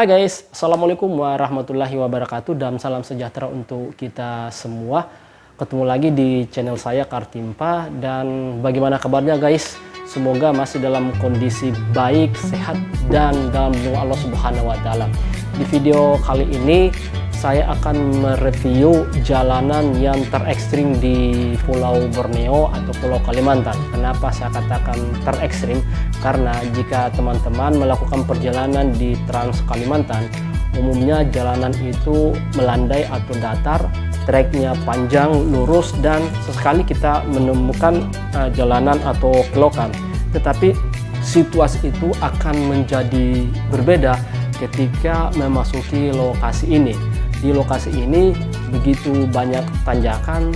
Hai guys, Assalamualaikum warahmatullahi wabarakatuh dan salam sejahtera untuk kita semua. Ketemu lagi di channel saya Kartimpa, dan bagaimana kabarnya guys? Semoga masih dalam kondisi baik, sehat, dan dalam lindungan Allah Subhanahu wa Ta'ala. Di video kali ini saya akan mereview jalanan yang terekstrim di Pulau Borneo atau Pulau Kalimantan. Kenapa saya katakan terekstrim? Karena jika teman-teman melakukan perjalanan di Trans Kalimantan, umumnya jalanan itu melandai atau datar, treknya panjang, lurus, dan sesekali kita menemukan jalanan atau kelokan. Tetapi situasi itu akan menjadi berbeda ketika memasuki lokasi ini. Di lokasi ini begitu banyak tanjakan,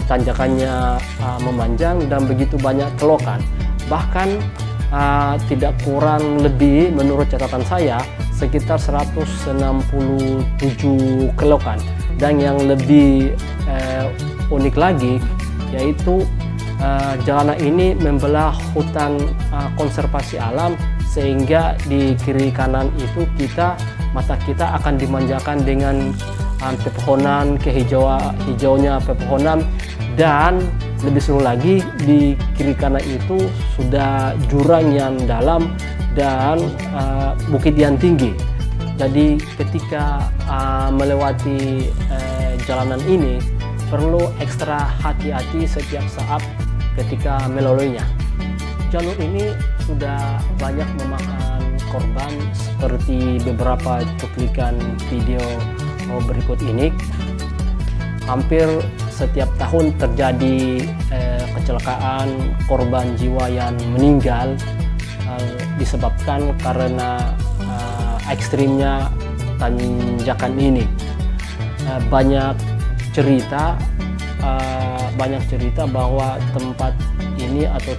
tanjakannya memanjang dan begitu banyak kelokan. Bahkan tidak kurang lebih menurut catatan saya sekitar 167 kelokan. Dan yang lebih unik lagi yaitu jalanan ini membelah hutan konservasi alam, sehingga di kiri kanan itu mata kita akan dimanjakan dengan pepohonan, hijaunya pepohonan, dan lebih seru lagi di kiri kanan itu sudah jurang yang dalam dan bukit yang tinggi. Jadi ketika melewati jalanan ini perlu ekstra hati-hati setiap saat ketika melaluinya. Jalur ini sudah banyak memakan korban seperti beberapa cuplikan video berikut ini. Hampir setiap tahun terjadi kecelakaan, korban jiwa yang meninggal disebabkan karena ekstrimnya tanjakan ini. Banyak cerita bahwa tempat ini atau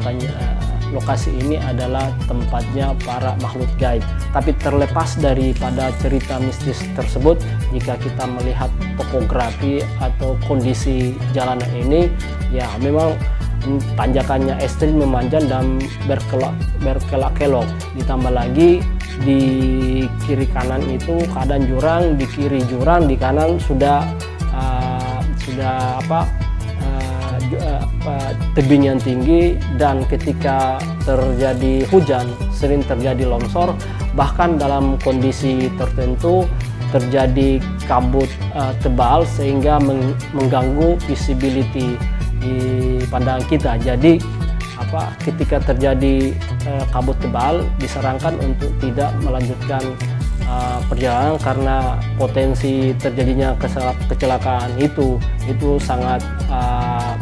lokasi ini adalah tempatnya para makhluk gaib. Tapi terlepas daripada cerita mistis tersebut, jika kita melihat topografi atau kondisi jalanan ini, ya memang tanjakannya ekstrim, memanjang dan berkelok-kelok. Ditambah lagi di kiri kanan itu keadaan jurang, di kiri jurang, di kanan sudah tebing yang tinggi, dan ketika terjadi hujan sering terjadi longsor. Bahkan dalam kondisi tertentu terjadi kabut tebal sehingga mengganggu visibility di pandangan kita. Jadi ketika terjadi kabut tebal disarankan untuk tidak melanjutkan perjalanan karena potensi terjadinya kecelakaan itu sangat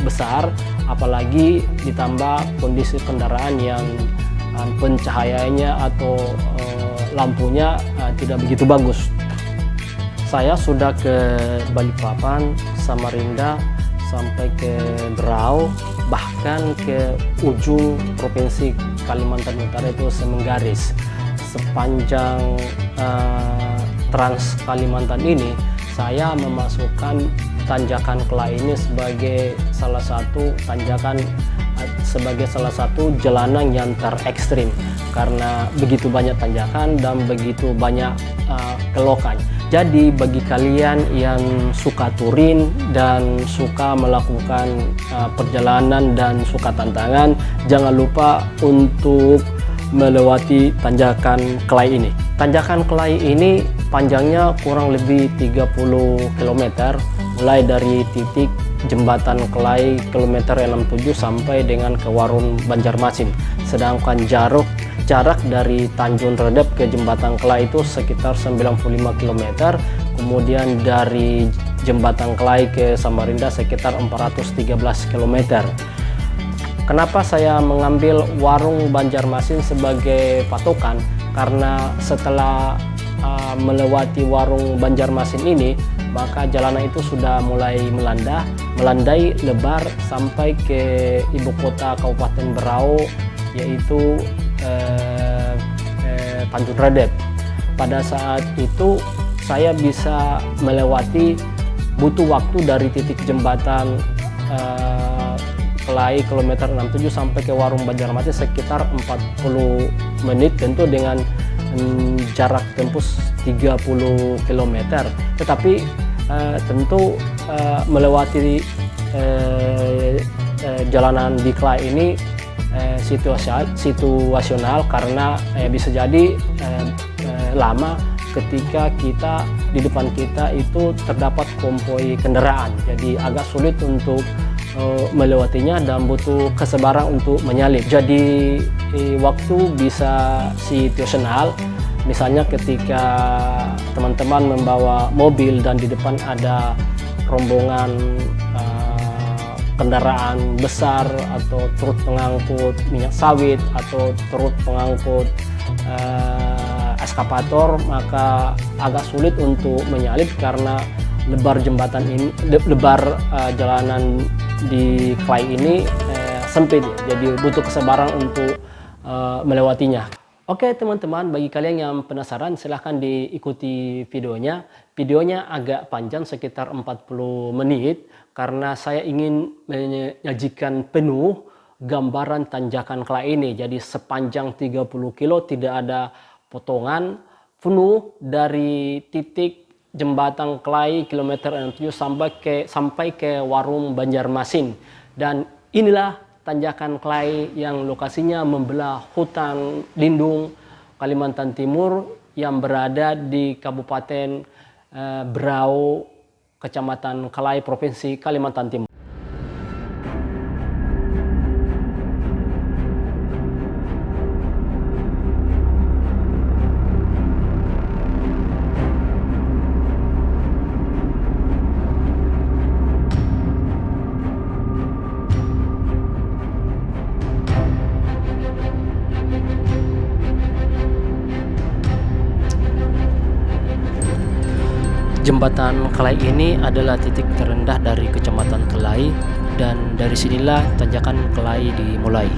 besar, apalagi ditambah kondisi kendaraan yang pencahayaannya atau lampunya tidak begitu bagus. Saya sudah ke Balikpapan, Samarinda, sampai ke Berau, bahkan ke ujung provinsi Kalimantan Utara itu Semenggaris. Sepanjang Trans Kalimantan ini saya memasukkan tanjakan Kelai ini sebagai salah satu jalanan yang terekstrim karena begitu banyak tanjakan dan begitu banyak kelokan. Jadi bagi kalian yang suka touring dan suka melakukan perjalanan dan suka tantangan, jangan lupa untuk melewati tanjakan Kelai ini. Tanjakan Kelai ini panjangnya kurang lebih 30 km, mulai dari titik jembatan Kelai kilometer 67 sampai dengan ke Warung Banjarmasin. Sedangkan jarak dari Tanjung Redep ke jembatan Kelai itu sekitar 95 km. Kemudian dari jembatan Kelai ke Samarinda sekitar 413 km. Kenapa saya mengambil Warung Banjarmasin sebagai patokan? Karena setelah melewati Warung Banjarmasin ini, maka jalanan itu sudah mulai melandai lebar sampai ke ibu kota Kabupaten Berau, yaitu Tanjung Redep. Pada saat itu saya bisa melewati, butuh waktu dari titik jembatan Kelai kilometer 67 sampai ke Warung Banjarmasin sekitar 40 menit, tentu dengan jarak tempuh 30 km. Tetapi tentu melewati jalanan di Kelai ini situasional karena bisa jadi lama ketika di depan kita itu terdapat konvoi kendaraan, jadi agak sulit untuk melewatinya dan butuh kesabaran untuk menyalip. Jadi waktu bisa situasional, misalnya ketika teman-teman membawa mobil dan di depan ada rombongan kendaraan besar atau truk pengangkut minyak sawit atau truk pengangkut eskavator, maka agak sulit untuk menyalip karena lebar jalanan di Kelai ini sempit, jadi butuh kesabaran untuk melewatinya. Oke teman-teman, bagi kalian yang penasaran silahkan diikuti videonya. Videonya agak panjang, sekitar 40 menit, karena saya ingin menyajikan penuh gambaran tanjakan Kelai ini. Jadi sepanjang 30 kilo tidak ada potongan, penuh dari titik jembatan Kelai kilometer 67 sampai ke Warung Banjarmasin. Dan inilah tanjakan Kelai yang lokasinya membelah hutan lindung Kalimantan Timur yang berada di Kabupaten Berau, Kecamatan Kelai, Provinsi Kalimantan Timur. Jembatan Kelai ini adalah titik terendah dari Kecamatan Kelai, dan dari sinilah tanjakan Kelai dimulai.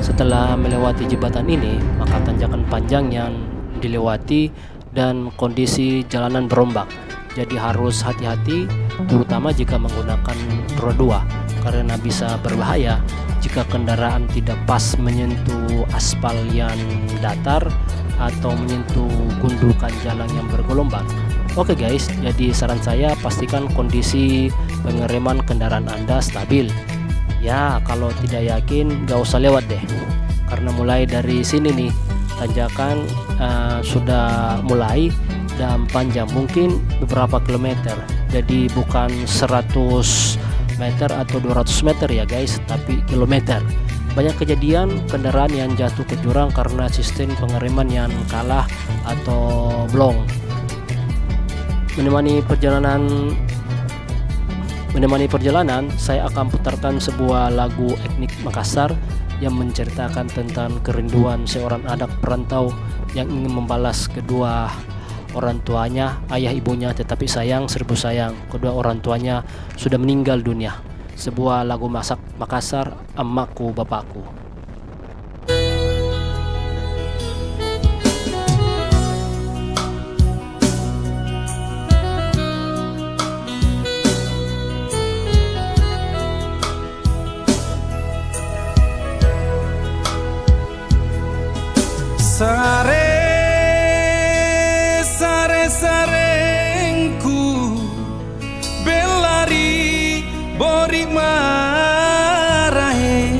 Setelah melewati jembatan ini, maka tanjakan panjang yang dilewati dan kondisi jalanan berombak. Jadi harus hati-hati, terutama jika menggunakan roda dua, karena bisa berbahaya jika kendaraan tidak pas menyentuh aspal yang datar atau menyentuh gundukan jalan yang bergelombang. Oke guys, jadi saran saya pastikan kondisi pengereman kendaraan Anda stabil. Ya, kalau tidak yakin gak usah lewat deh, karena mulai dari sini nih tanjakan sudah mulai dan panjang, mungkin beberapa kilometer. Jadi bukan 100 meter atau 200 meter ya guys, tapi kilometer. Banyak kejadian kendaraan yang jatuh ke jurang karena sistem pengereman yang kalah atau blong. Menemani perjalanan, saya akan putarkan sebuah lagu etnik Makassar yang menceritakan tentang kerinduan seorang anak perantau yang ingin membalas kedua orang tuanya, ayah ibunya, tetapi sayang serbu sayang, kedua orang tuanya sudah meninggal dunia. Sebuah lagu masak Makassar, Emakku Bapakku. Sarengku belari bori marahe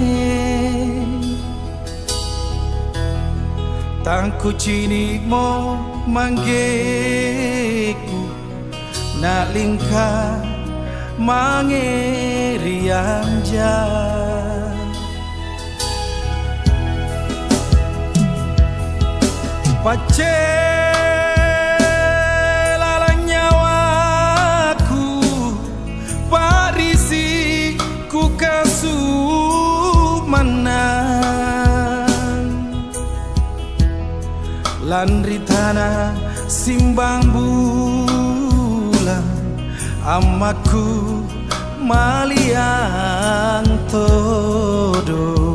tangku cini mo manggeku nak lingka mangerianja pacela nyawaku parisi ku kasumanan lan ritana simbang bulan amaku maliang todo.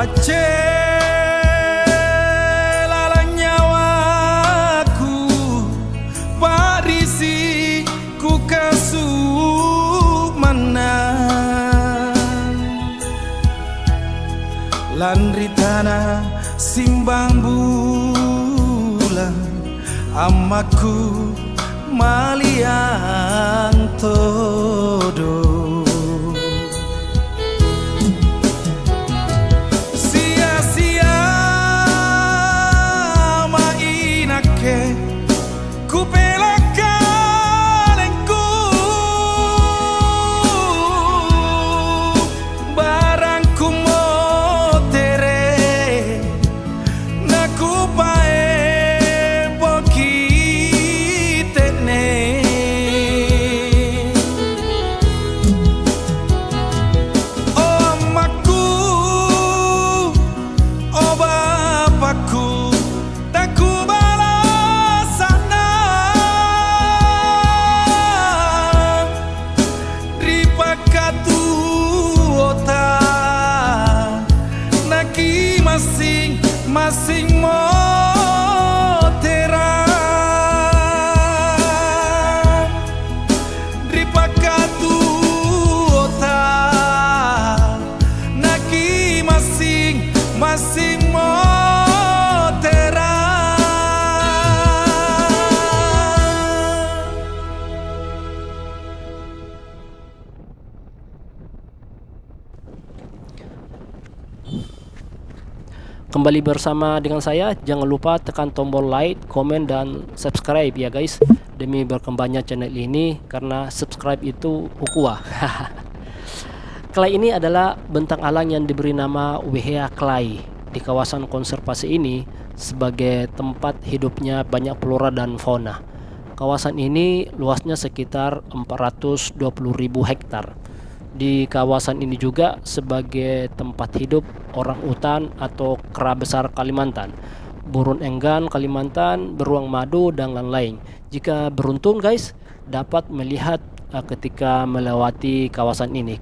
pacela nyawaku parisi ku kasumanan lan ritana simbang bulan amaku maliang todo sia-sia mainake ku pelakalengku barangku motere naku pae bokitene oh amaku oh bapakku taku balasana ripakatu ota naki masing-masing moterang ripakatu ota naki masing-masing moterang. Kembali bersama dengan saya, jangan lupa tekan tombol like, komen, dan subscribe ya guys, demi berkembangnya channel ini, karena subscribe itu ukhuwah. Klay ini adalah bentang alam yang diberi nama Wehea Klay. Di kawasan konservasi ini sebagai tempat hidupnya banyak flora dan fauna. Kawasan ini luasnya sekitar 420.000 hektar. Di kawasan ini juga sebagai tempat hidup orang utan atau kera besar Kalimantan, burung enggan Kalimantan, beruang madu, dan lain-lain. Jika beruntung guys, dapat melihat ketika melewati kawasan ini.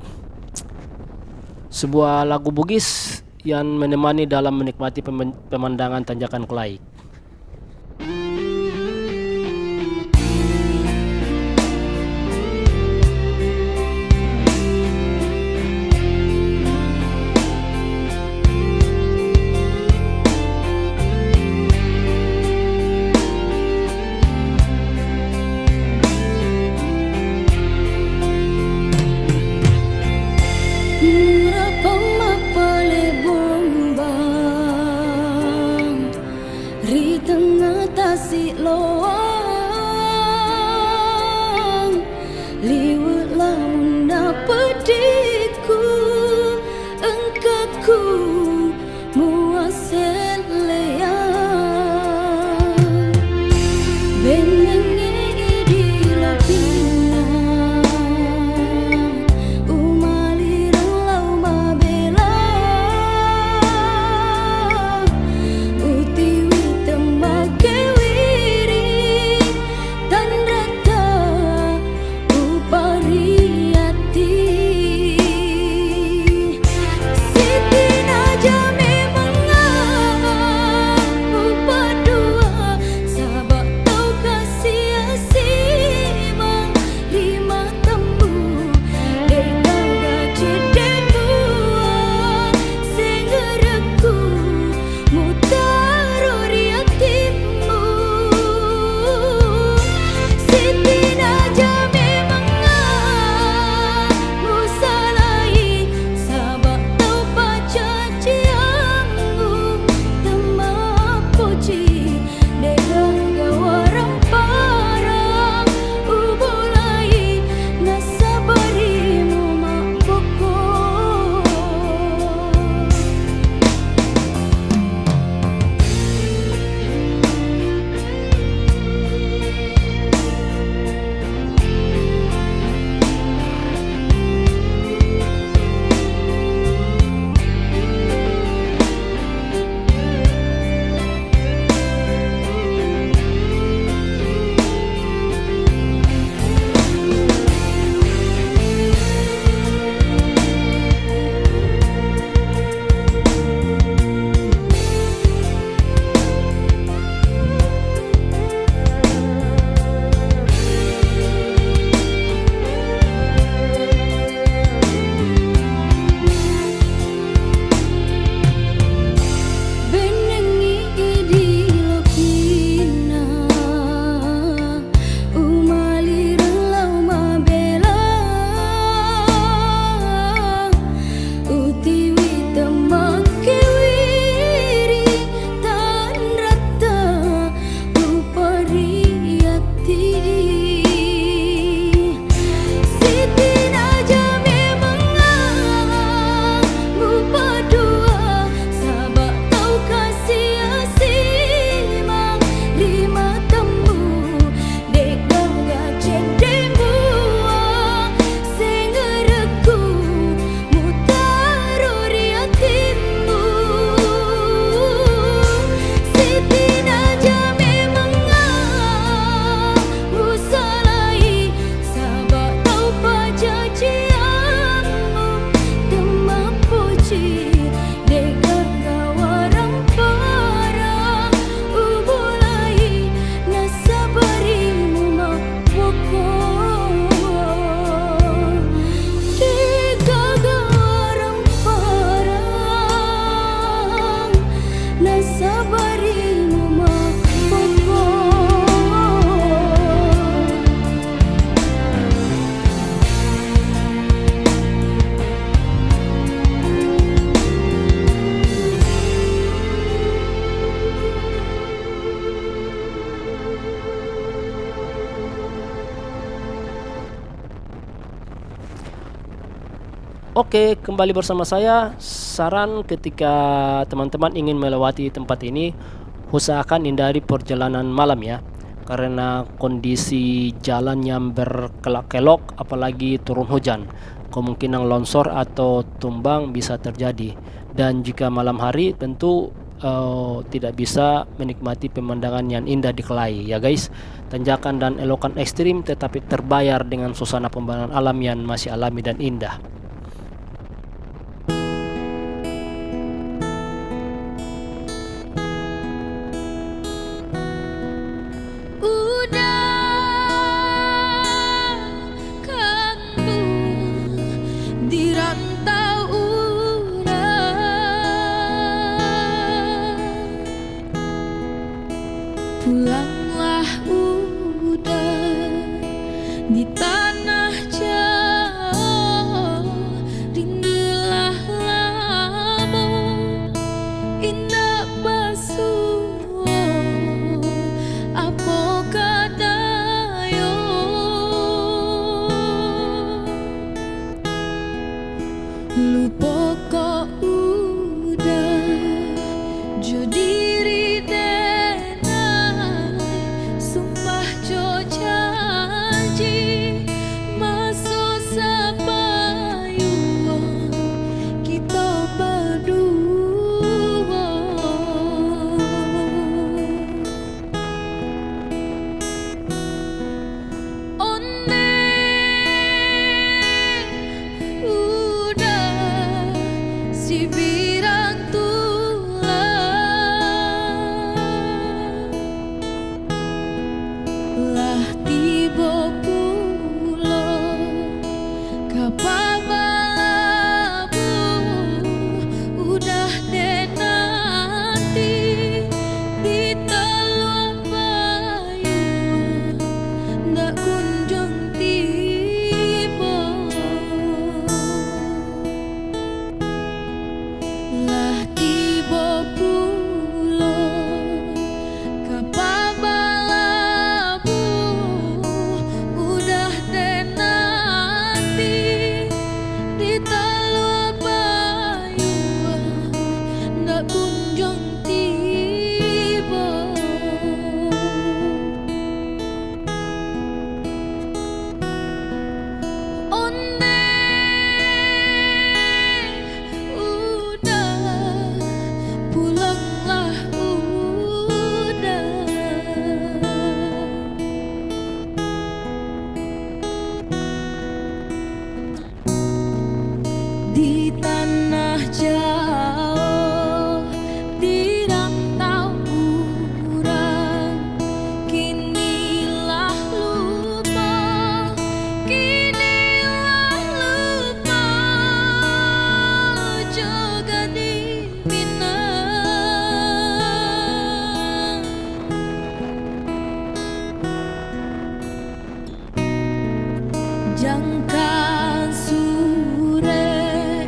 Sebuah lagu Bugis yang menemani dalam menikmati pemandangan tanjakan Klay. Di tengah tasik loang liwet lamun dapetku engkatku muasel leang benenge di lapina umalirang lau mabela utiwi tembake wiri dan rata upariati sitina Oke, kembali bersama saya. Saran ketika teman-teman ingin melewati tempat ini, usahakan hindari perjalanan malam ya. Karena kondisi jalan yang berkelok-kelok apalagi turun hujan, kemungkinan longsor atau tumbang bisa terjadi. Dan jika malam hari tentu tidak bisa menikmati pemandangan yang indah di Kelai ya guys. Tanjakan dan elokan ekstrim tetapi terbayar dengan suasana pemandangan alam yang masih alami dan indah. Udah kamu di rantau urang, pulanglah udah di tanah jauh, rindulah lamun indah basuh apa kadayo, lupa kok udah jo diri denai, sumpah jo janji masuk sepayuan kita berdua. One udah si birang tulang, lah tiba pulau kapabalabu, udah den nanti di teluk payung ndak kunjung tiba, lah tiba pulau kapabalabu, udah den nanti di teluk payung ndak kunjung tiba. One udah pulanglah udah di tanah jauh, di rantau urang, kinilah lupa, kinilah lupa, jaga di Minang. Jangka sure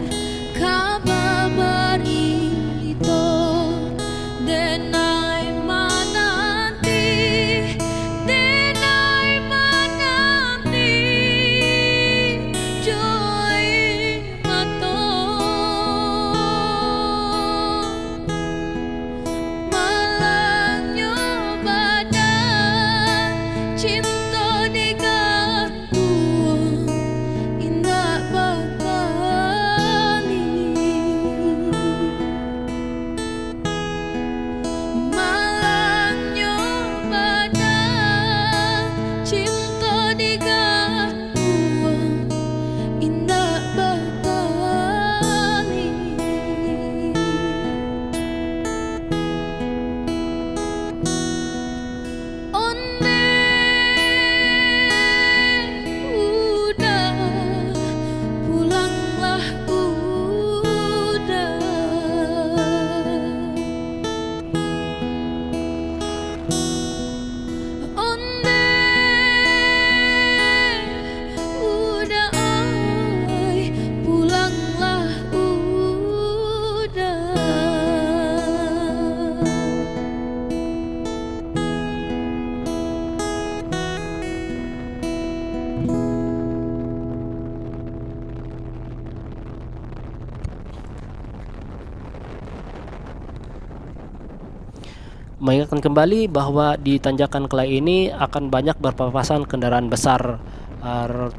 Mengingatkan kembali bahwa di tanjakan Kelai ini akan banyak berpapasan kendaraan besar,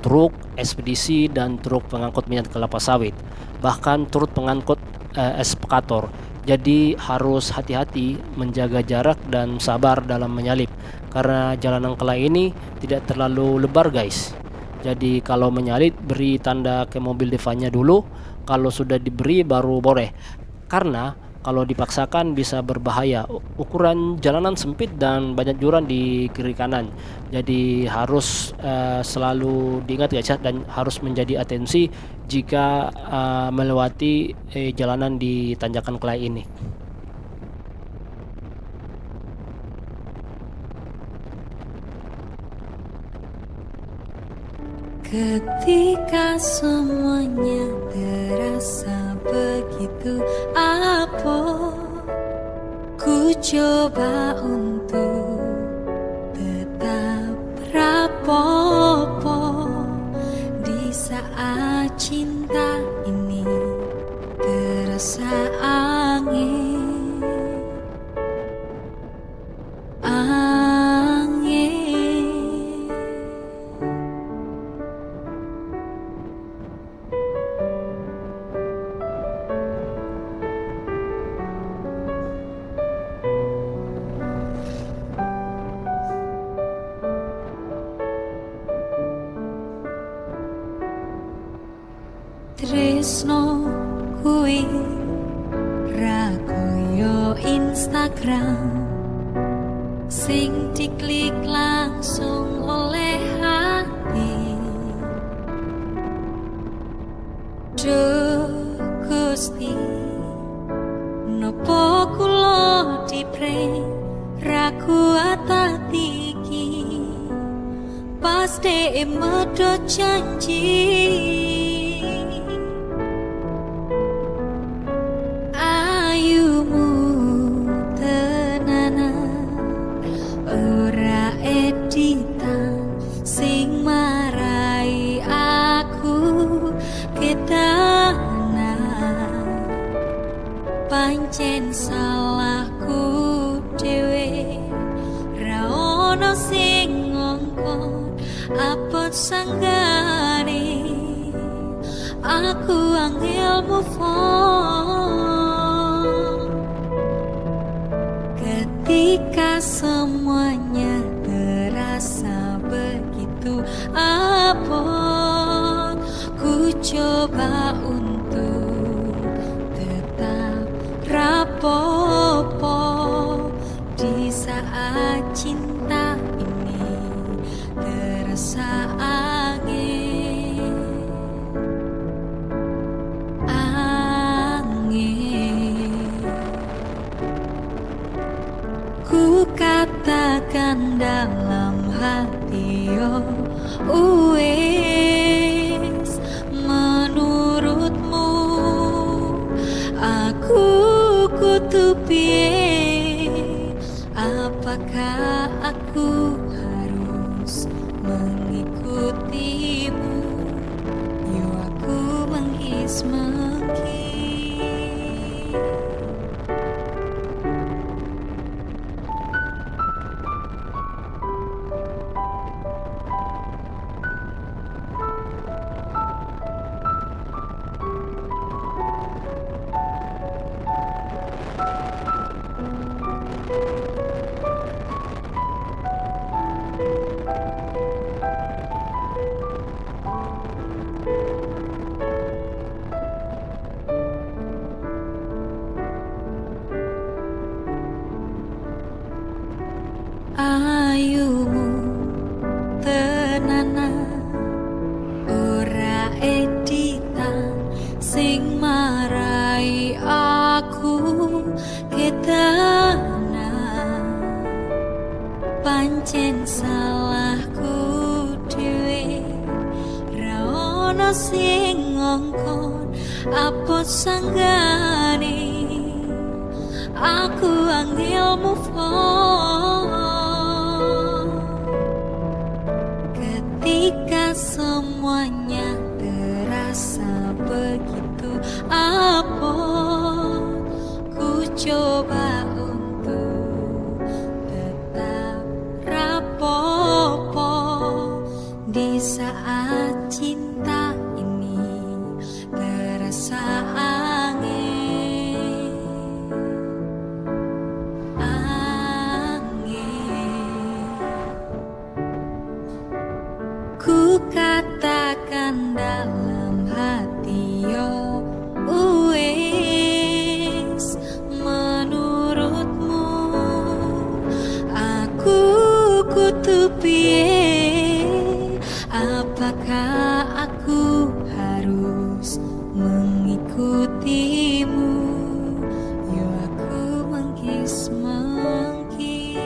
truk, ekspedisi, dan truk pengangkut minyak kelapa sawit. Bahkan truk pengangkut eskavator. Jadi harus hati-hati, menjaga jarak dan sabar dalam menyalip. Karena jalanan Kelai ini tidak terlalu lebar guys. Jadi kalau menyalip beri tanda ke mobil depannya dulu. Kalau sudah diberi baru boleh. Karena kalau dipaksakan bisa berbahaya. Ukuran jalanan sempit dan banyak jurang di kiri kanan. Jadi harus selalu diingat guys ya, dan harus menjadi atensi jika melewati jalanan di tanjakan Kelai ini. Ketika semuanya terasa begitu abot, ku coba untuk tetap rapopo di saat cinta ini terasa angin. Tresno kuwi rakoyo Instagram sing diklik langsung oleh hati. Duh Gusti, nopo kula dipre rakuat iki pas dhek medhot janji. Pancen salahku dhewe ra ono sing ngongkon apot sanggane aku angel move on. Ketika semuanya terasa begitu abot, ku coba untuk tetap rapopo di saat cinta ini terasa angin. Ku katakan dalam hati, oh wes menurutmu aku kudu piye? Apakah aku harus mengikutimu? Yo aku mengismaki. Ayumu tenanan ora editan sing marai aku ketanan. Pancen salahku dhewe ra ono sing ngongkon apot sanggane aku angel move on. Ketika semuanya terasa begitu abot, ku coba untuk hati yo uwes. Menurutmu aku kudu piye? Apakah aku harus mengikutimu? Yo aku mengkis-mengkis.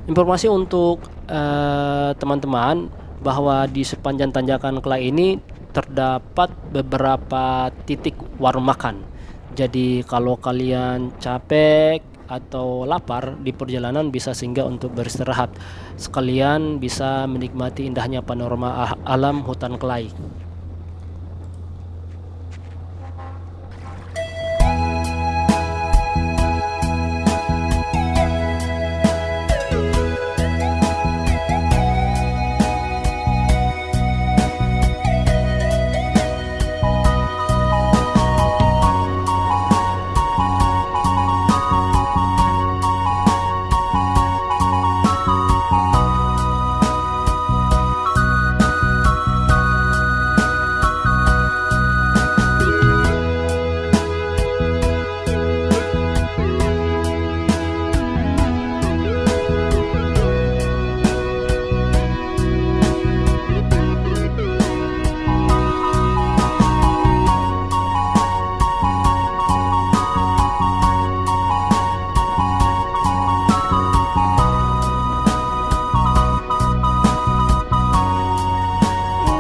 Informasi untuk teman-teman bahwa di sepanjang tanjakan Kelai ini terdapat beberapa titik warung makan. Jadi kalau kalian capek atau lapar di perjalanan bisa singgah untuk beristirahat. Sekalian bisa menikmati indahnya panorama alam hutan Kelai.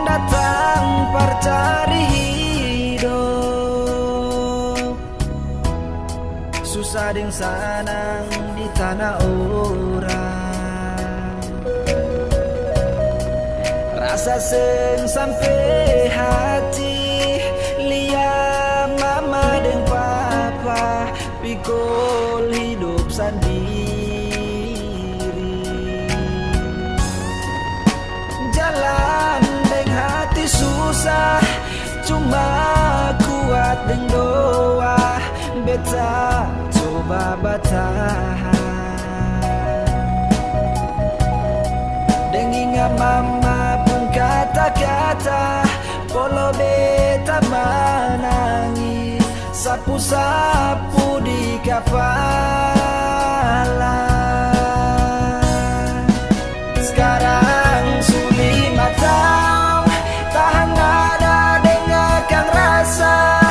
Datang percari hidup, susah deng sanang di tanah orang. Rasa seng sampai hati, lihat mama dan papa pikul hidup sendiri. Jalan deng hati susah, cuma kuat deng doa. Beta coba bertahan, deng ingat mama pun kata-kata. Kalau beta menangis, sapu-sapu di kepala. Sekarang sudah 5 tahun, tahan ada dengarkan rasa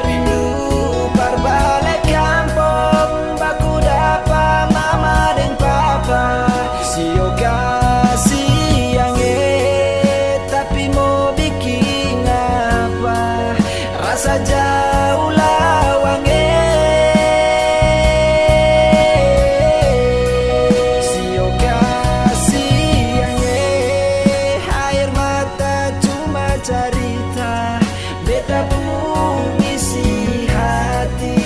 rindu berbalik kampung. Baku dapat mama dan papa, sio kasih yang tapi mau bikin apa? Rasa jauh lawang sio kasih yang air mata cuma cerita, beta pun isi hati.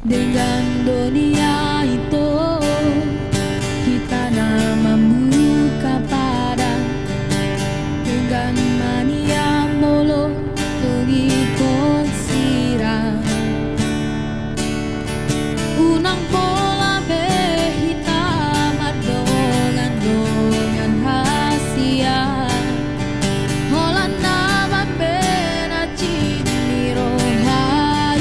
Dengan dunia itu kita nama muka padang, dengan mania mulu ikut sirah. Unang pola hitam dongan hasia, Holanda bambena cimiro hai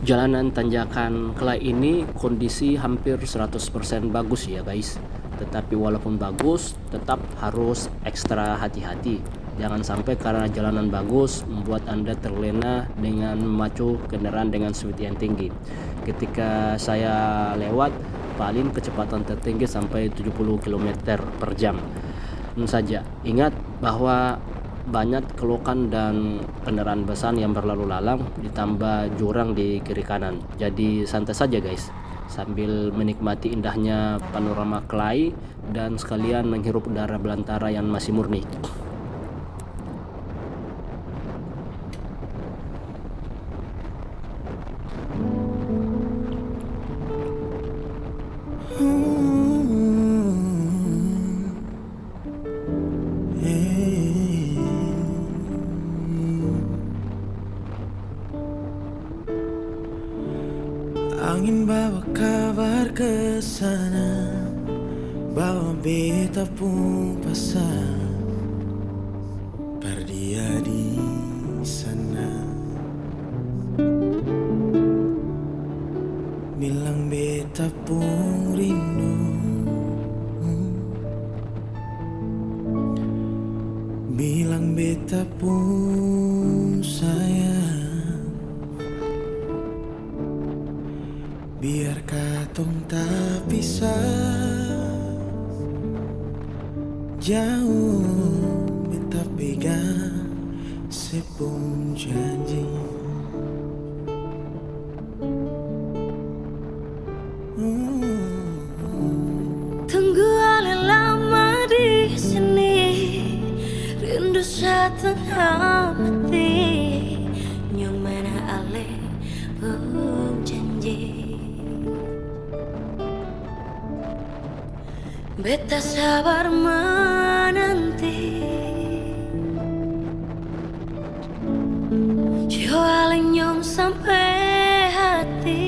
Jalanan tanjakan Kelai ini kondisi hampir 100% bagus ya guys. Tetapi walaupun bagus, tetap harus ekstra hati-hati. Jangan sampai karena jalanan bagus membuat Anda terlena dengan memacu kendaraan dengan speed yang tinggi. Ketika saya lewat, paling kecepatan tertinggi sampai 70 km per jam saja. Ingat bahwa banyak kelokan dan kendaraan besar yang berlalu lalang, ditambah jurang di kiri kanan. Jadi santai saja guys, sambil menikmati indahnya panorama Kelai dan sekalian menghirup udara belantara yang masih murni. Angin bawa kabar ke sana, bawa beta pun pasang perdia di sana. Bilang beta pun rindu, bilang beta pun sayang. Biar katong tak pisah, jauh beta pegang sepung janji. Tunggu ale lama di sini, rindu setengah hati, nyong mana ale pun janji. Beta sabar menanti, jual nyong sampai hati.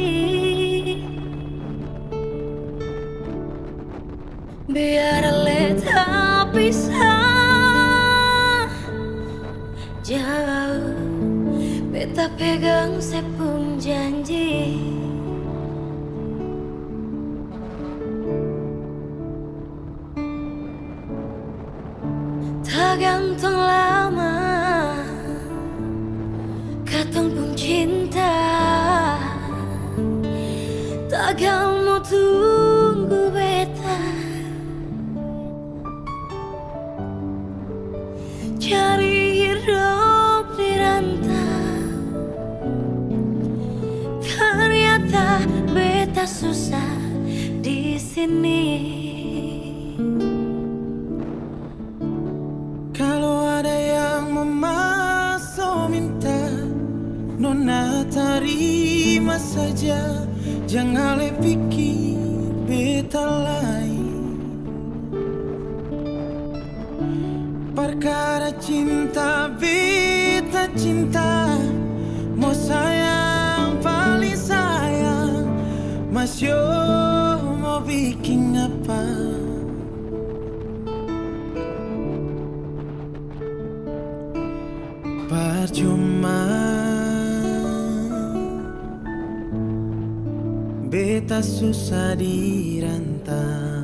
Biar tak pisah, jauh beta pegang sepung janji. Tak gantung lama, katong pun cinta. Takkan mau tunggu beta, cari hidup di rantau. Ternyata beta susah di sini. Kalau ada yang memasuk minta, nona terima saja. Jangan le pikir beta lain. Perkara cinta beta cinta, mau sayang paling sayang. Mas yo mau bikin apa? Percuma beta susah di rantau.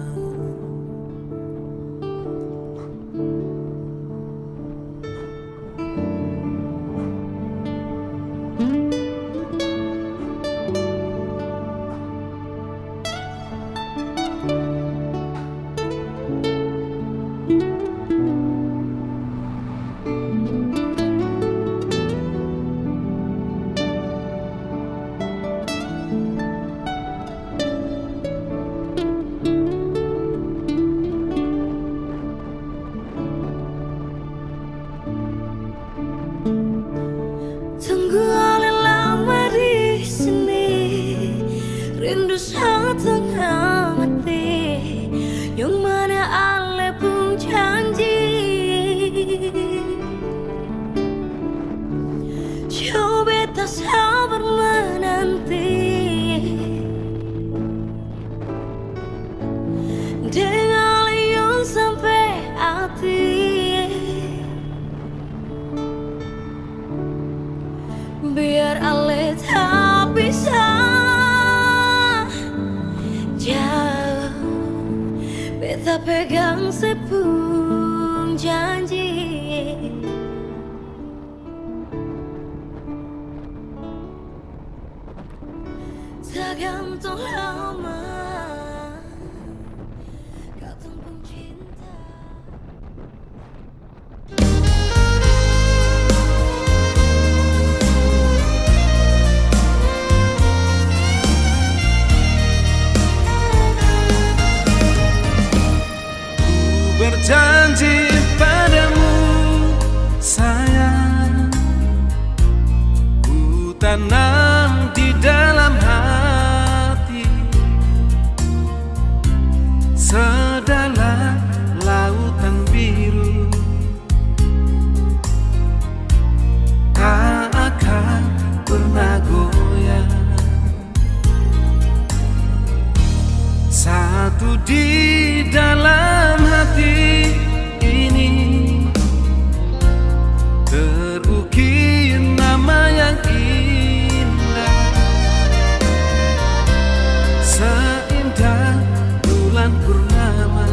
kita pegang sepung janji. Tak gantung lama kau tumpang cinta. Berjanji padamu sayang, ku tanam di dalam hati sedalam lautan biru, tak akan pernah goyah. Satu di dalam hati ini terukir nama yang indah, seindah bulan purnama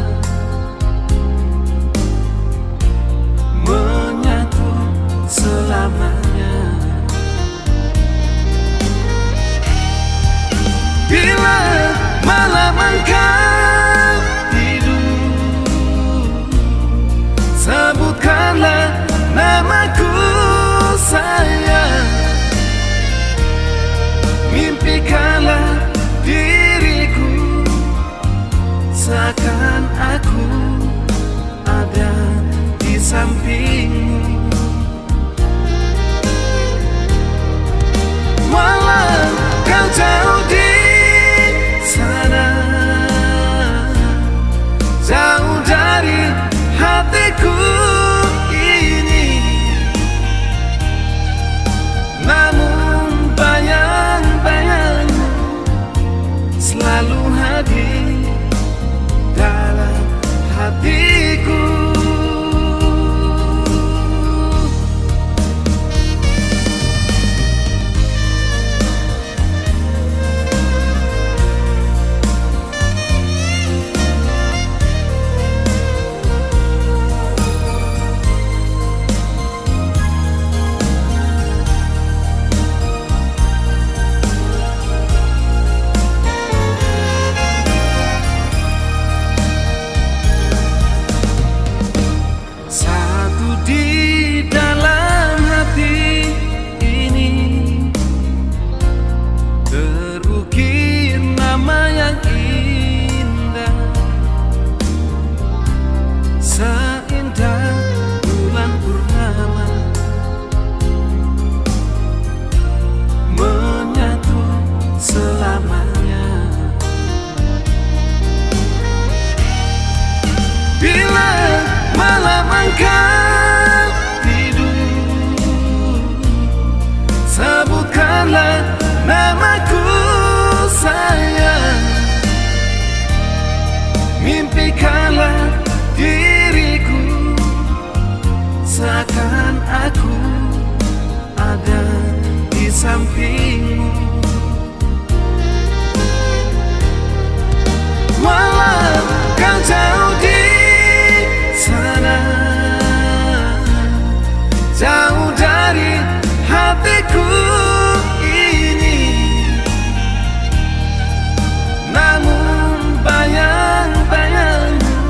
menyatu selamanya. Bila malam engkau tidur, sebutkanlah namaku sayang, mimpikanlah diriku seakan aku ada di sampingmu. Walau kau jauh di sana, jauh dari hatiku ini, namun bayang-bayangmu selalu hadir dalam hatiku. Namaku sayang, mimpikanlah diriku seakan aku ada di sampingmu. Walau kau jauh di sana, jauh dari hatiku ini, namun bayang-bayangmu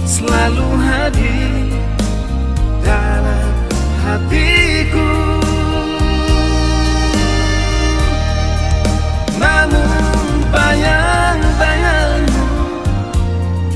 selalu hadir dalam hatiku. Namun bayang-bayangmu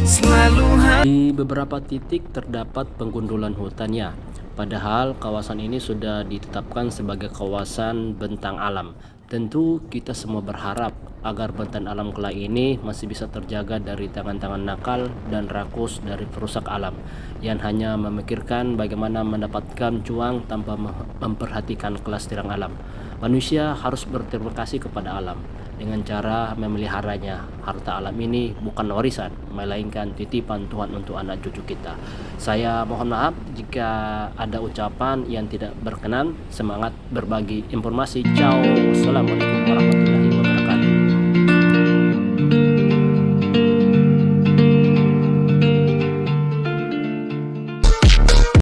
selalu hadir. Di beberapa titik terdapat penggundulan hutannya, padahal kawasan ini sudah ditetapkan sebagai kawasan bentang alam. Tentu kita semua berharap agar bentang alam kelak ini masih bisa terjaga dari tangan-tangan nakal dan rakus dari perusak alam yang hanya memikirkan bagaimana mendapatkan cuan tanpa memperhatikan kelestarian alam. Manusia harus berterima kasih kepada alam dengan cara memeliharanya. Harta alam ini bukan warisan, melainkan titipan Tuhan untuk anak cucu kita. Saya mohon maaf jika ada ucapan yang tidak berkenan. Semangat berbagi informasi. Ciao. Assalamualaikum warahmatullahi wabarakatuh.